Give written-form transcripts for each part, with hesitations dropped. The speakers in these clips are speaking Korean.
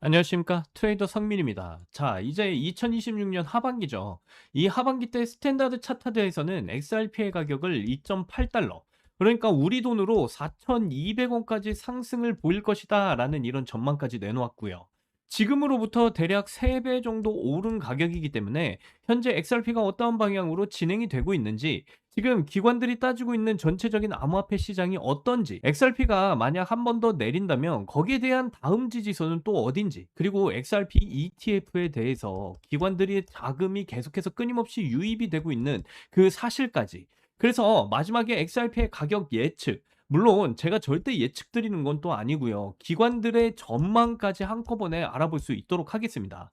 안녕하십니까. 트레이더 성민입니다. 자, 이제 2026년 하반기죠. 이 하반기 때 스탠다드 차트에서는 XRP의 가격을 2.8달러, 그러니까 우리 돈으로 4,200원까지 상승을 보일 것이다 라는 이런 전망까지 내놓았고요. 지금으로부터 대략 3배 정도 오른 가격이기 때문에 현재 XRP가 어떠한 방향으로 진행이 되고 있는지, 지금 기관들이 따지고 있는 전체적인 암호화폐 시장이 어떤지, XRP가 만약 한 번 더 내린다면 거기에 대한 다음 지지선은 또 어딘지, 그리고 XRP ETF에 대해서 기관들이 자금이 계속해서 끊임없이 유입이 되고 있는 그 사실까지, 그래서 마지막에 XRP의 가격 예측, 물론 제가 절대 예측 드리는 건 또 아니고요. 기관들의 전망까지 한꺼번에 알아볼 수 있도록 하겠습니다.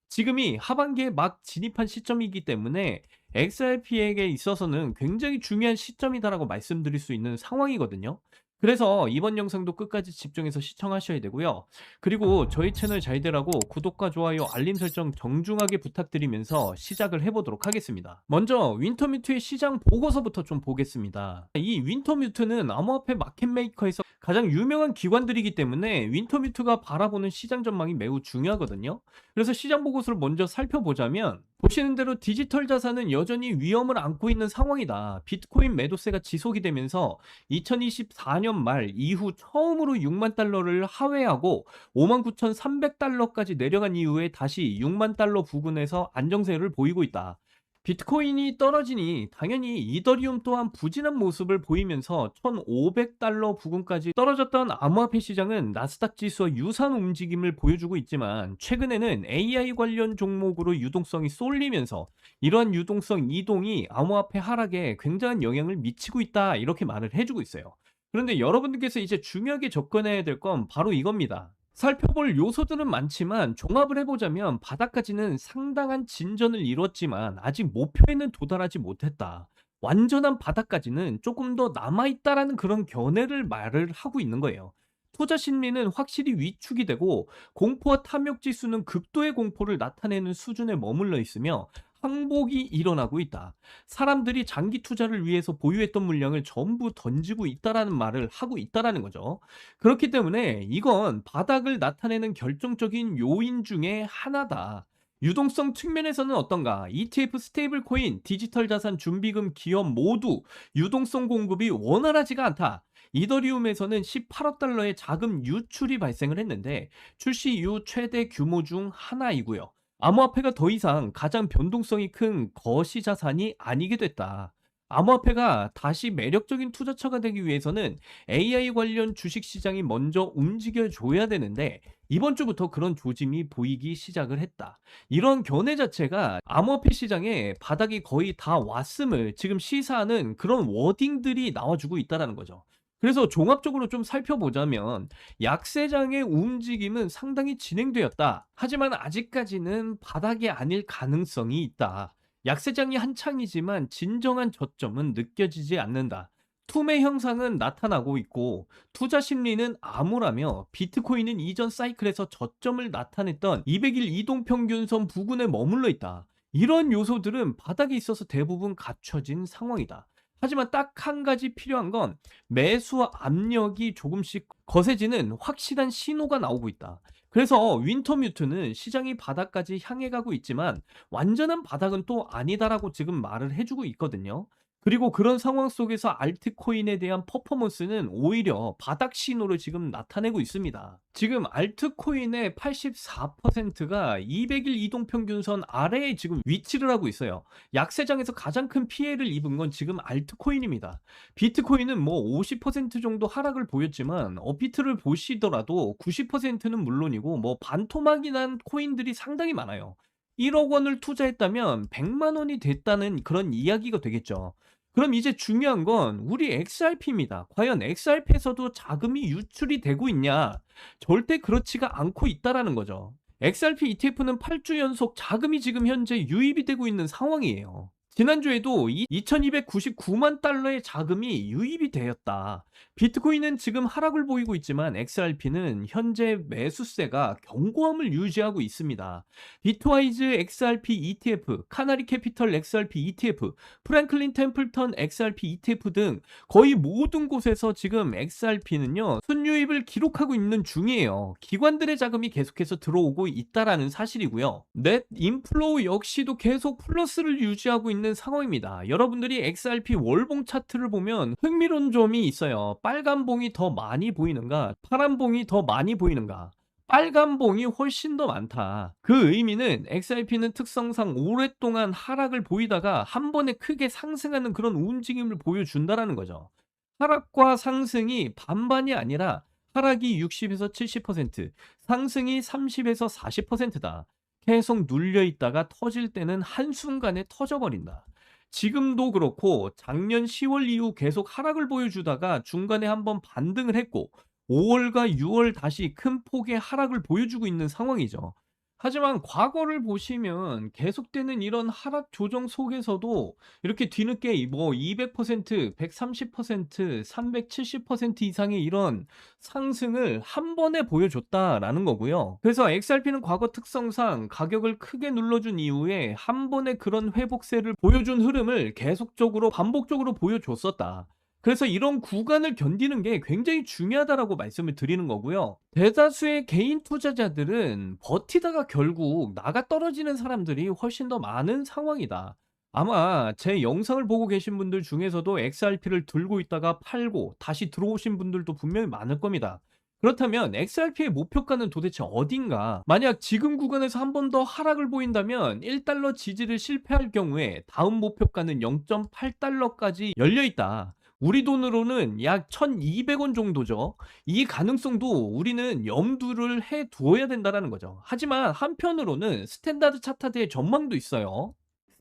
지금이 하반기에 막 진입한 시점이기 때문에 XRP에게 있어서는 굉장히 중요한 시점이다라고 말씀드릴 수 있는 상황이거든요. 그래서 이번 영상도 끝까지 집중해서 시청하셔야 되고요. 그리고 저희 채널 잘 되라고 구독과 좋아요, 알림 설정 정중하게 부탁드리면서 시작을 해보도록 하겠습니다. 먼저 윈터뮤트의 시장 보고서부터 좀 보겠습니다. 이 윈터뮤트는 암호화폐 마켓메이커에서 가장 유명한 기관들이기 때문에 윈터뮤트가 바라보는 시장 전망이 매우 중요하거든요. 그래서 시장 보고서를 먼저 살펴보자면, 보시는 대로 디지털 자산은 여전히 위험을 안고 있는 상황이다. 비트코인 매도세가 지속이 되면서 2024년 말 이후 처음으로 6만 달러를 하회하고 59,300달러까지 내려간 이후에 다시 6만 달러 부근에서 안정세를 보이고 있다. 비트코인이 떨어지니 당연히 이더리움 또한 부진한 모습을 보이면서 1,500달러 부근까지 떨어졌던 암호화폐 시장은 나스닥 지수와 유사한 움직임을 보여주고 있지만, 최근에는 AI 관련 종목으로 유동성이 쏠리면서 이러한 유동성 이동이 암호화폐 하락에 굉장한 영향을 미치고 있다, 이렇게 말을 해주고 있어요. 그런데 여러분들께서 이제 중요하게 접근해야 될 건 바로 이겁니다. 살펴볼 요소들은 많지만 종합을 해보자면, 바닥까지는 상당한 진전을 이뤘지만 아직 목표에는 도달하지 못했다. 완전한 바닥까지는 조금 더 남아있다라는 그런 견해를 말을 하고 있는 거예요. 투자 심리는 확실히 위축이 되고 공포와 탐욕 지수는 극도의 공포를 나타내는 수준에 머물러 있으며 항복이 일어나고 있다. 사람들이 장기 투자를 위해서 보유했던 물량을 전부 던지고 있다라는 말을 하고 있다라는 거죠. 그렇기 때문에 이건 바닥을 나타내는 결정적인 요인 중에 하나다. 유동성 측면에서는 어떤가? ETF, 스테이블 코인, 디지털 자산, 준비금, 기업 모두 유동성 공급이 원활하지가 않다. 이더리움에서는 18억 달러의 자금 유출이 발생을 했는데 출시 이후 최대 규모 중 하나이고요. 암호화폐가 더 이상 가장 변동성이 큰 거시 자산이 아니게 됐다. 암호화폐가 다시 매력적인 투자처가 되기 위해서는 AI 관련 주식 시장이 먼저 움직여줘야 되는데, 이번 주부터 그런 조짐이 보이기 시작을 했다. 이런 견해 자체가 암호화폐 시장에 바닥이 거의 다 왔음을 지금 시사하는 그런 워딩들이 나와주고 있다는 거죠. 그래서 종합적으로 좀 살펴보자면, 약세장의 움직임은 상당히 진행되었다. 하지만 아직까지는 바닥이 아닐 가능성이 있다. 약세장이 한창이지만 진정한 저점은 느껴지지 않는다. 투매 형상은 나타나고 있고 투자 심리는 암울하며, 비트코인은 이전 사이클에서 저점을 나타냈던 200일 이동평균선 부근에 머물러 있다. 이런 요소들은 바닥에 있어서 대부분 갖춰진 상황이다. 하지만 딱 한 가지 필요한 건, 매수와 압력이 조금씩 거세지는 확실한 신호가 나오고 있다. 그래서 윈터뮤트는 시장이 바닥까지 향해 가고 있지만 완전한 바닥은 또 아니다라고 지금 말을 해주고 있거든요. 그리고 그런 상황 속에서 알트코인에 대한 퍼포먼스는 오히려 바닥 신호를 지금 나타내고 있습니다. 지금 알트코인의 84%가 200일 이동평균선 아래에 지금 위치를 하고 있어요. 약세장에서 가장 큰 피해를 입은 건 지금 알트코인입니다. 비트코인은 뭐 50% 정도 하락을 보였지만 업비트를 보시더라도 90%는 물론이고 뭐 반토막이 난 코인들이 상당히 많아요. 1억 원을 투자했다면 100만 원이 됐다는 그런 이야기가 되겠죠. 그럼 이제 중요한 건 우리 XRP입니다. 과연 XRP에서도 자금이 유출이 되고 있냐? 절대 그렇지가 않고 있다라는 거죠. XRP ETF는 8주 연속 자금이 지금 현재 유입이 되고 있는 상황이에요. 지난주에도 2299만 달러의 자금이 유입이 되었다. 비트코인은 지금 하락을 보이고 있지만 XRP는 현재 매수세가 견고함을 유지하고 있습니다. 비트와이즈 XRP ETF, 카나리 캐피털 XRP ETF, 프랭클린 템플턴 XRP ETF 등 거의 모든 곳에서 지금 XRP는요, 순유입을 기록하고 있는 중이에요. 기관들의 자금이 계속해서 들어오고 있다라는 사실이고요. 넷 인플로우 역시도 계속 플러스를 유지하고 있는 상황입니다. 여러분들이 XRP 월봉 차트를 보면 흥미로운 점이 있어요. 빨간 봉이 더 많이 보이는가, 파란 봉이 더 많이 보이는가. 빨간 봉이 훨씬 더 많다. 그 의미는 XRP는 특성상 오랫동안 하락을 보이다가 한 번에 크게 상승하는 그런 움직임을 보여준다라는 거죠. 하락과 상승이 반반이 아니라 하락이 60에서 70%, 상승이 30에서 40%다. 계속 눌려 있다가 터질 때는 한순간에 터져버린다. 지금도 그렇고 작년 10월 이후 계속 하락을 보여주다가 중간에 한번 반등을 했고 5월과 6월 다시 큰 폭의 하락을 보여주고 있는 상황이죠. 하지만 과거를 보시면 계속되는 이런 하락 조정 속에서도 이렇게 뒤늦게 뭐 200%, 130%, 370% 이상의 이런 상승을 한 번에 보여줬다라는 거고요. 그래서 XRP는 과거 특성상 가격을 크게 눌러준 이후에 한 번에 그런 회복세를 보여준 흐름을 계속적으로 반복적으로 보여줬었다. 그래서 이런 구간을 견디는 게 굉장히 중요하다라고 말씀을 드리는 거고요. 대다수의 개인 투자자들은 버티다가 결국 나가 떨어지는 사람들이 훨씬 더 많은 상황이다. 아마 제 영상을 보고 계신 분들 중에서도 XRP를 들고 있다가 팔고 다시 들어오신 분들도 분명히 많을 겁니다. 그렇다면 XRP의 목표가는 도대체 어딘가? 만약 지금 구간에서 한 번 더 하락을 보인다면 1달러 지지를 실패할 경우에 다음 목표가는 0.8달러까지 열려 있다. 우리 돈으로는 약 1,200원 정도죠. 이 가능성도 우리는 염두를 해 두어야 된다라는 거죠. 하지만 한편으로는 스탠다드 차타드의 전망도 있어요.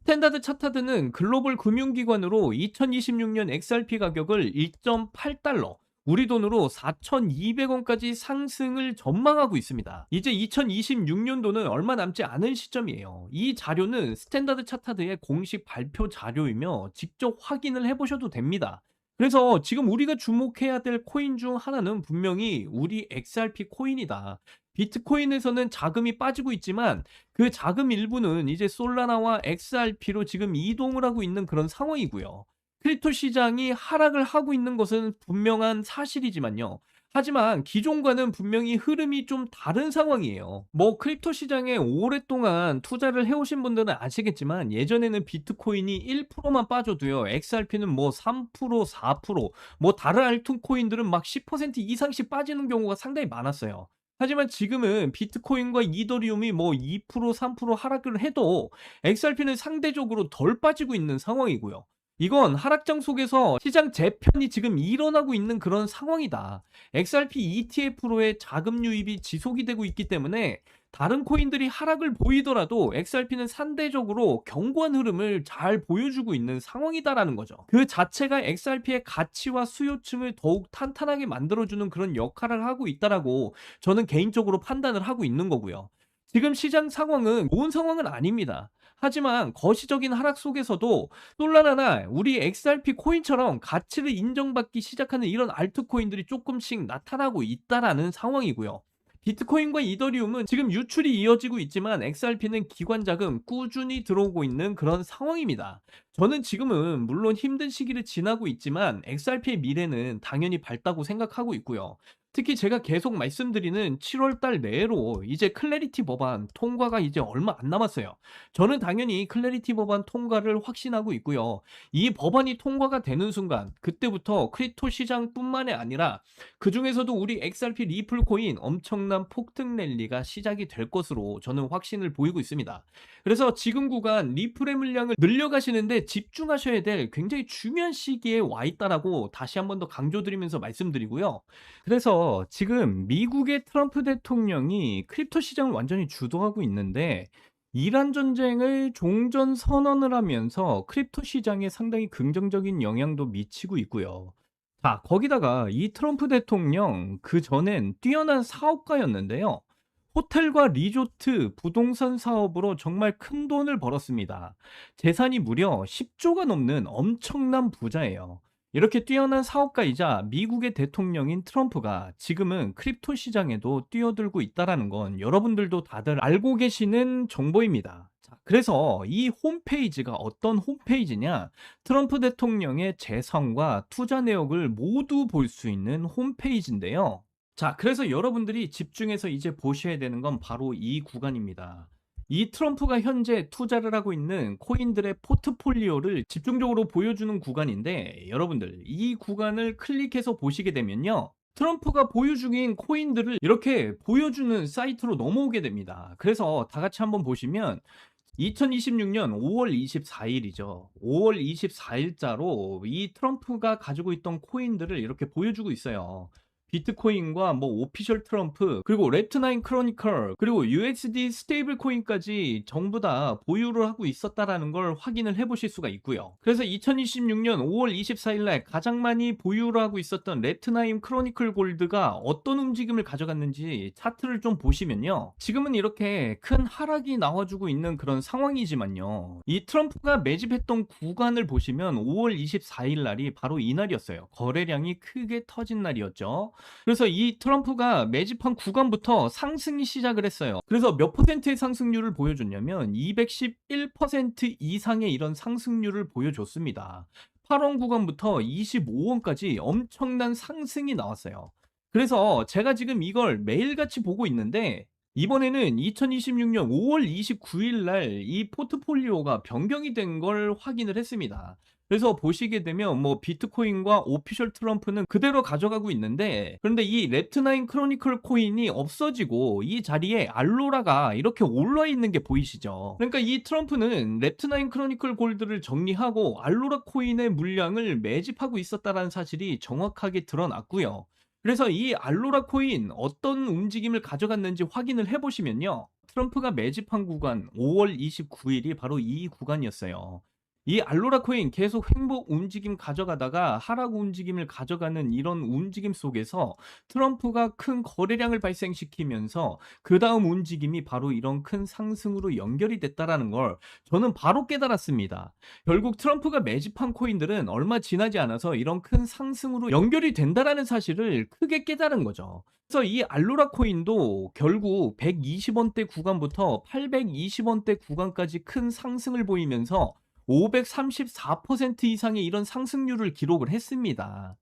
스탠다드 차타드는 글로벌 금융기관으로 2026년 XRP 가격을 1.8달러, 우리 돈으로 4,200원까지 상승을 전망하고 있습니다. 이제 2026년도는 얼마 남지 않은 시점이에요. 이 자료는 스탠다드 차타드의 공식 발표 자료이며 직접 확인을 해보셔도 됩니다. 그래서 지금 우리가 주목해야 될 코인 중 하나는 분명히 우리 XRP 코인이다. 비트코인에서는 자금이 빠지고 있지만 그 자금 일부는 이제 솔라나와 XRP로 지금 이동을 하고 있는 그런 상황이고요. 크립토 시장이 하락을 하고 있는 것은 분명한 사실이지만요. 하지만 기존과는 분명히 흐름이 좀 다른 상황이에요. 뭐 크립토 시장에 오랫동안 투자를 해오신 분들은 아시겠지만 예전에는 비트코인이 1%만 빠져도요. XRP는 뭐 3%, 4%, 뭐 다른 알트코인들은 막 10% 이상씩 빠지는 경우가 상당히 많았어요. 하지만 지금은 비트코인과 이더리움이 뭐 2%, 3% 하락을 해도 XRP는 상대적으로 덜 빠지고 있는 상황이고요. 이건 하락장 속에서 시장 재편이 지금 일어나고 있는 그런 상황이다. XRP ETF로의 자금 유입이 지속이 되고 있기 때문에 다른 코인들이 하락을 보이더라도 XRP는 상대적으로 견고한 흐름을 잘 보여주고 있는 상황이다라는 거죠. 그 자체가 XRP의 가치와 수요층을 더욱 탄탄하게 만들어주는 그런 역할을 하고 있다라고 저는 개인적으로 판단을 하고 있는 거고요. 지금 시장 상황은 좋은 상황은 아닙니다. 하지만 거시적인 하락 속에서도 솔라나나 우리 XRP 코인처럼 가치를 인정받기 시작하는 이런 알트코인들이 조금씩 나타나고 있다라는 상황이고요. 비트코인과 이더리움은 지금 유출이 이어지고 있지만 XRP는 기관 자금 꾸준히 들어오고 있는 그런 상황입니다. 저는 지금은 물론 힘든 시기를 지나고 있지만 XRP의 미래는 당연히 밝다고 생각하고 있고요. 특히 제가 계속 말씀드리는 7월 달 내로 이제 클래리티 법안 통과가 이제 얼마 안 남았어요. 저는 당연히 클래리티 법안 통과를 확신하고 있고요. 이 법안이 통과가 되는 순간 그때부터 크립토 시장뿐만이 아니라 그중에서도 우리 XRP 리플 코인 엄청난 폭등 랠리가 시작이 될 것으로 저는 확신을 보이고 있습니다. 그래서 지금 구간 리플의 물량을 늘려가시는데 집중하셔야 될 굉장히 중요한 시기에 와 있다라고 다시 한 번 더 강조드리면서 말씀드리고요. 그래서 지금 미국의 트럼프 대통령이 크립토 시장을 완전히 주도하고 있는데 이란 전쟁을 종전 선언을 하면서 크립토 시장에 상당히 긍정적인 영향도 미치고 있고요. 자, 거기다가 이 트럼프 대통령 그전엔 뛰어난 사업가였는데요. 호텔과 리조트, 부동산 사업으로 정말 큰 돈을 벌었습니다. 재산이 무려 10조가 넘는 엄청난 부자예요. 이렇게 뛰어난 사업가이자 미국의 대통령인 트럼프가 지금은 크립토 시장에도 뛰어들고 있다는 건 여러분들도 다들 알고 계시는 정보입니다. 자, 그래서 이 홈페이지가 어떤 홈페이지냐? 트럼프 대통령의 재산과 투자 내역을 모두 볼 수 있는 홈페이지인데요. 자, 그래서 여러분들이 집중해서 이제 보셔야 되는 건 바로 이 구간입니다. 이 트럼프가 현재 투자를 하고 있는 코인들의 포트폴리오를 집중적으로 보여주는 구간인데, 여러분들 이 구간을 클릭해서 보시게 되면요, 트럼프가 보유 중인 코인들을 이렇게 보여주는 사이트로 넘어오게 됩니다. 그래서 다 같이 한번 보시면 2026년 5월 24일이죠. 5월 24일자로 이 트럼프가 가지고 있던 코인들을 이렇게 보여주고 있어요. 비트코인과 뭐 오피셜 트럼프, 그리고 랩트9 크로니컬, 그리고 USD 스테이블 코인까지 전부 다 보유를 하고 있었다라는 걸 확인을 해보실 수가 있고요. 그래서 2026년 5월 24일 날 가장 많이 보유를 하고 있었던 랩트9 크로니클 골드가 어떤 움직임을 가져갔는지 차트를 좀 보시면요, 지금은 이렇게 큰 하락이 나와주고 있는 그런 상황이지만요, 이 트럼프가 매집했던 구간을 보시면 5월 24일 날이 바로 이날이었어요. 거래량이 크게 터진 날이었죠. 그래서 이 트럼프가 매집한 구간부터 상승이 시작을 했어요. 그래서 몇 퍼센트의 상승률을 보여줬냐면 211% 이상의 이런 상승률을 보여줬습니다. 8원 구간부터 25원까지 엄청난 상승이 나왔어요. 그래서 제가 지금 이걸 매일같이 보고 있는데, 이번에는 2026년 5월 29일 날 이 포트폴리오가 변경이 된 걸 확인을 했습니다. 그래서 보시게 되면 뭐 비트코인과 오피셜 트럼프는 그대로 가져가고 있는데, 그런데 이 랩트9 크로니클 코인이 없어지고 이 자리에 알로라가 이렇게 올라 있는 게 보이시죠? 그러니까 이 트럼프는 랩트9 크로니클 골드를 정리하고 알로라 코인의 물량을 매집하고 있었다는 사실이 정확하게 드러났고요. 그래서 이 알로라 코인 어떤 움직임을 가져갔는지 확인을 해보시면요, 트럼프가 매집한 구간 5월 29일이 바로 이 구간이었어요. 이 알로라 코인 계속 횡보 움직임 가져가다가 하락 움직임을 가져가는 이런 움직임 속에서 트럼프가 큰 거래량을 발생시키면서 그 다음 움직임이 바로 이런 큰 상승으로 연결이 됐다라는 걸 저는 바로 깨달았습니다. 결국 트럼프가 매집한 코인들은 얼마 지나지 않아서 이런 큰 상승으로 연결이 된다라는 사실을 크게 깨달은 거죠. 그래서 이 알로라 코인도 결국 120원대 구간부터 820원대 구간까지 큰 상승을 보이면서 534% 이상의 이런 상승률을 기록을 했습니다.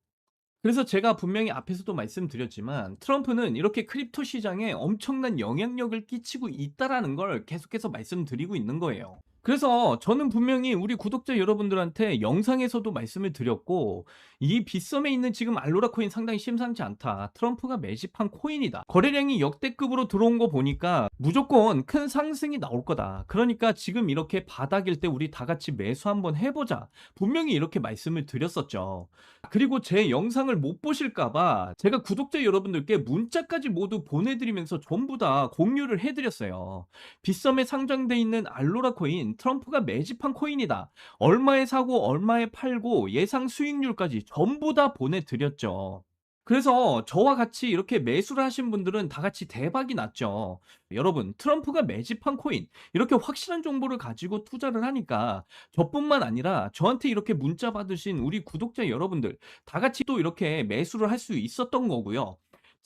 그래서 제가 분명히 앞에서도 말씀드렸지만 트럼프는 이렇게 크립토 시장에 엄청난 영향력을 끼치고 있다라는 걸 계속해서 말씀드리고 있는 거예요. 그래서 저는 분명히 우리 구독자 여러분들한테 영상에서도 말씀을 드렸고, 이 빗썸에 있는 지금 알로라 코인 상당히 심상치 않다. 트럼프가 매집한 코인이다. 거래량이 역대급으로 들어온 거 보니까 무조건 큰 상승이 나올 거다. 그러니까 지금 이렇게 바닥일 때 우리 다 같이 매수 한번 해보자. 분명히 이렇게 말씀을 드렸었죠. 그리고 제 영상을 못 보실까봐 제가 구독자 여러분들께 문자까지 모두 보내드리면서 전부 다 공유를 해드렸어요. 빗썸에 상장돼 있는 알로라 코인, 트럼프가 매집한 코인이다. 얼마에 사고 얼마에 팔고 예상 수익률까지 전부 다 보내드렸죠. 그래서 저와 같이 이렇게 매수를 하신 분들은 다 같이 대박이 났죠. 여러분, 트럼프가 매집한 코인, 이렇게 확실한 정보를 가지고 투자를 하니까 저뿐만 아니라 저한테 이렇게 문자 받으신 우리 구독자 여러분들 다 같이 또 이렇게 매수를 할 수 있었던 거고요.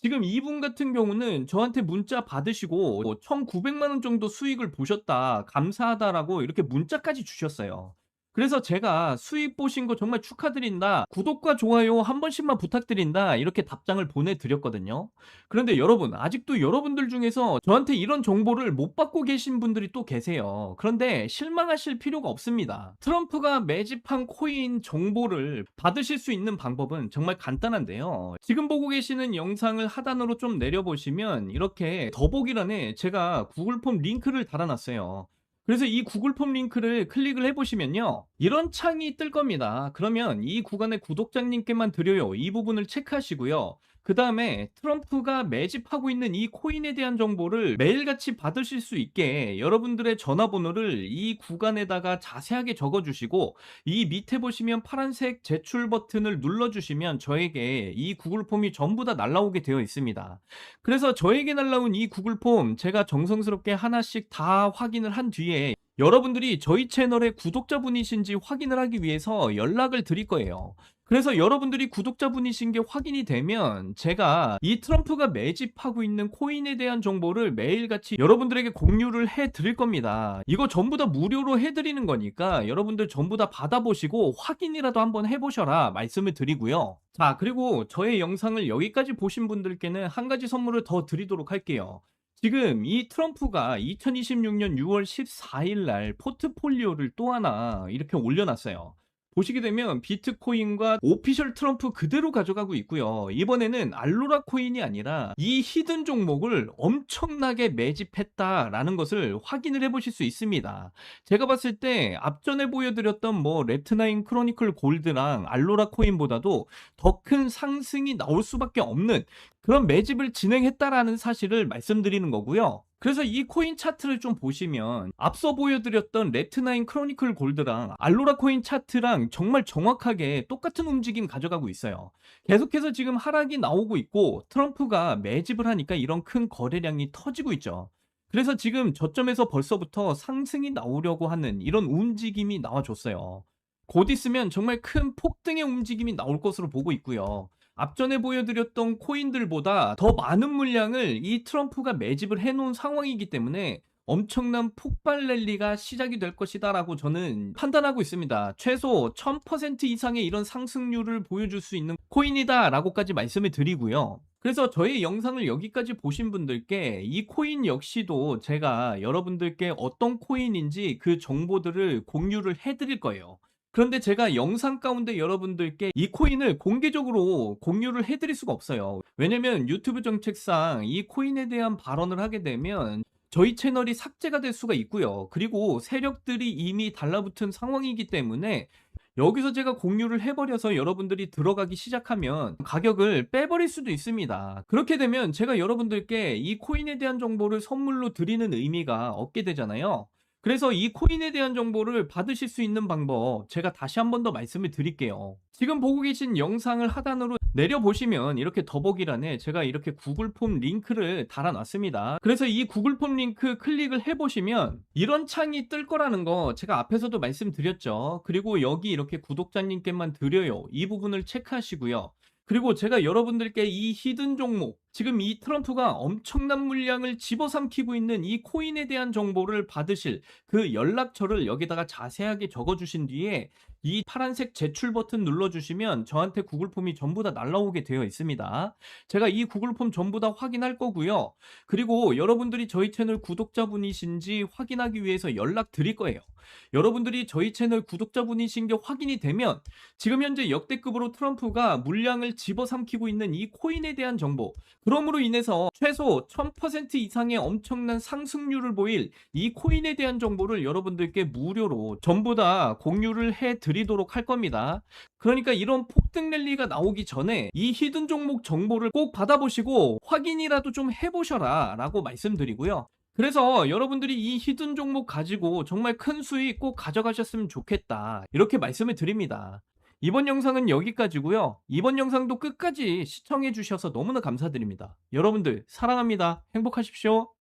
지금 이분 같은 경우는 저한테 문자 받으시고 1,900만 원 정도 수익을 보셨다, 감사하다라고 이렇게 문자까지 주셨어요. 그래서 제가 수익 보신 거 정말 축하드린다, 구독과 좋아요 한 번씩만 부탁드린다, 이렇게 답장을 보내드렸거든요. 그런데 여러분, 아직도 여러분들 중에서 저한테 이런 정보를 못 받고 계신 분들이 또 계세요. 그런데 실망하실 필요가 없습니다. 트럼프가 매집한 코인 정보를 받으실 수 있는 방법은 정말 간단한데요, 지금 보고 계시는 영상을 하단으로 좀 내려보시면 이렇게 더보기란에 제가 구글 폼 링크를 달아놨어요. 그래서 이 구글 폼 링크를 클릭을 해보시면요, 이런 창이 뜰 겁니다. 그러면 이 구간의 구독자님께만 드려요, 이 부분을 체크하시고요. 그 다음에 트럼프가 매집하고 있는 이 코인에 대한 정보를 매일같이 받으실 수 있게 여러분들의 전화번호를 이 구간에다가 자세하게 적어 주시고, 이 밑에 보시면 파란색 제출 버튼을 눌러 주시면 저에게 이 구글 폼이 전부 다 날라오게 되어 있습니다. 그래서 저에게 날라온 이 구글 폼 제가 정성스럽게 하나씩 다 확인을 한 뒤에 여러분들이 저희 채널의 구독자분이신지 확인을 하기 위해서 연락을 드릴 거예요. 그래서 여러분들이 구독자분이신 게 확인이 되면 제가 이 트럼프가 매집하고 있는 코인에 대한 정보를 매일같이 여러분들에게 공유를 해 드릴 겁니다. 이거 전부 다 무료로 해 드리는 거니까 여러분들 전부 다 받아보시고 확인이라도 한번 해 보셔라 말씀을 드리고요. 자, 그리고 저의 영상을 여기까지 보신 분들께는 한 가지 선물을 더 드리도록 할게요. 지금 이 트럼프가 2026년 6월 14일 날 포트폴리오를 또 하나 이렇게 올려놨어요. 보시게 되면 비트코인과 오피셜 트럼프 그대로 가져가고 있고요. 이번에는 알로라 코인이 아니라 이 히든 종목을 엄청나게 매집했다라는 것을 확인을 해보실 수 있습니다. 제가 봤을 때 앞전에 보여드렸던 뭐 랩트나인 크로니클 골드랑 알로라 코인보다도 더 큰 상승이 나올 수밖에 없는 그런 매집을 진행했다라는 사실을 말씀드리는 거고요. 그래서 이 코인 차트를 좀 보시면 앞서 보여드렸던 랩트나인 크로니클 골드랑 알로라 코인 차트랑 정말 정확하게 똑같은 움직임 가져가고 있어요. 계속해서 지금 하락이 나오고 있고 트럼프가 매집을 하니까 이런 큰 거래량이 터지고 있죠. 그래서 지금 저점에서 벌써부터 상승이 나오려고 하는 이런 움직임이 나와줬어요. 곧 있으면 정말 큰 폭등의 움직임이 나올 것으로 보고 있고요. 앞전에 보여드렸던 코인들보다 더 많은 물량을 이 트럼프가 매집을 해놓은 상황이기 때문에 엄청난 폭발 랠리가 시작이 될 것이다라고 저는 판단하고 있습니다. 최소 1000% 이상의 이런 상승률을 보여줄 수 있는 코인이다라고까지 말씀을 드리고요. 그래서 저의 영상을 여기까지 보신 분들께 이 코인 역시도 제가 여러분들께 어떤 코인인지 그 정보들을 공유를 해드릴 거예요. 그런데 제가 영상 가운데 여러분들께 이 코인을 공개적으로 공유를 해드릴 수가 없어요. 왜냐면 유튜브 정책상 이 코인에 대한 발언을 하게 되면 저희 채널이 삭제가 될 수가 있고요. 그리고 세력들이 이미 달라붙은 상황이기 때문에 여기서 제가 공유를 해버려서 여러분들이 들어가기 시작하면 가격을 빼버릴 수도 있습니다. 그렇게 되면 제가 여러분들께 이 코인에 대한 정보를 선물로 드리는 의미가 없게 되잖아요. 그래서 이 코인에 대한 정보를 받으실 수 있는 방법 제가 다시 한 번 더 말씀을 드릴게요. 지금 보고 계신 영상을 하단으로 내려보시면 이렇게 더보기란에 제가 이렇게 구글 폼 링크를 달아놨습니다. 그래서 이 구글 폼 링크 클릭을 해보시면 이런 창이 뜰 거라는 거 제가 앞에서도 말씀드렸죠. 그리고 여기 이렇게 구독자님께만 드려요, 이 부분을 체크하시고요. 그리고 제가 여러분들께 이 히든 종목, 지금 이 트럼프가 엄청난 물량을 집어삼키고 있는 이 코인에 대한 정보를 받으실 그 연락처를 여기다가 자세하게 적어주신 뒤에 이 파란색 제출 버튼 눌러주시면 저한테 구글 폼이 전부 다 날라오게 되어 있습니다. 제가 이 구글 폼 전부 다 확인할 거고요. 그리고 여러분들이 저희 채널 구독자분이신지 확인하기 위해서 연락 드릴 거예요. 여러분들이 저희 채널 구독자분이신 게 확인이 되면 지금 현재 역대급으로 트럼프가 물량을 집어삼키고 있는 이 코인에 대한 정보, 그럼으로 인해서 최소 1000% 이상의 엄청난 상승률을 보일 이 코인에 대한 정보를 여러분들께 무료로 전부 다 공유를 해 드리도록 할 겁니다. 그러니까 이런 폭등 랠리가 나오기 전에 이 히든 종목 정보를 꼭 받아보시고 확인이라도 좀 해보셔라 라고 말씀드리고요. 그래서 여러분들이 이 히든 종목 가지고 정말 큰 수익 꼭 가져가셨으면 좋겠다, 이렇게 말씀을 드립니다. 이번 영상은 여기까지고요. 이번 영상도 끝까지 시청해 주셔서 너무나 감사드립니다. 여러분들 사랑합니다. 행복하십시오.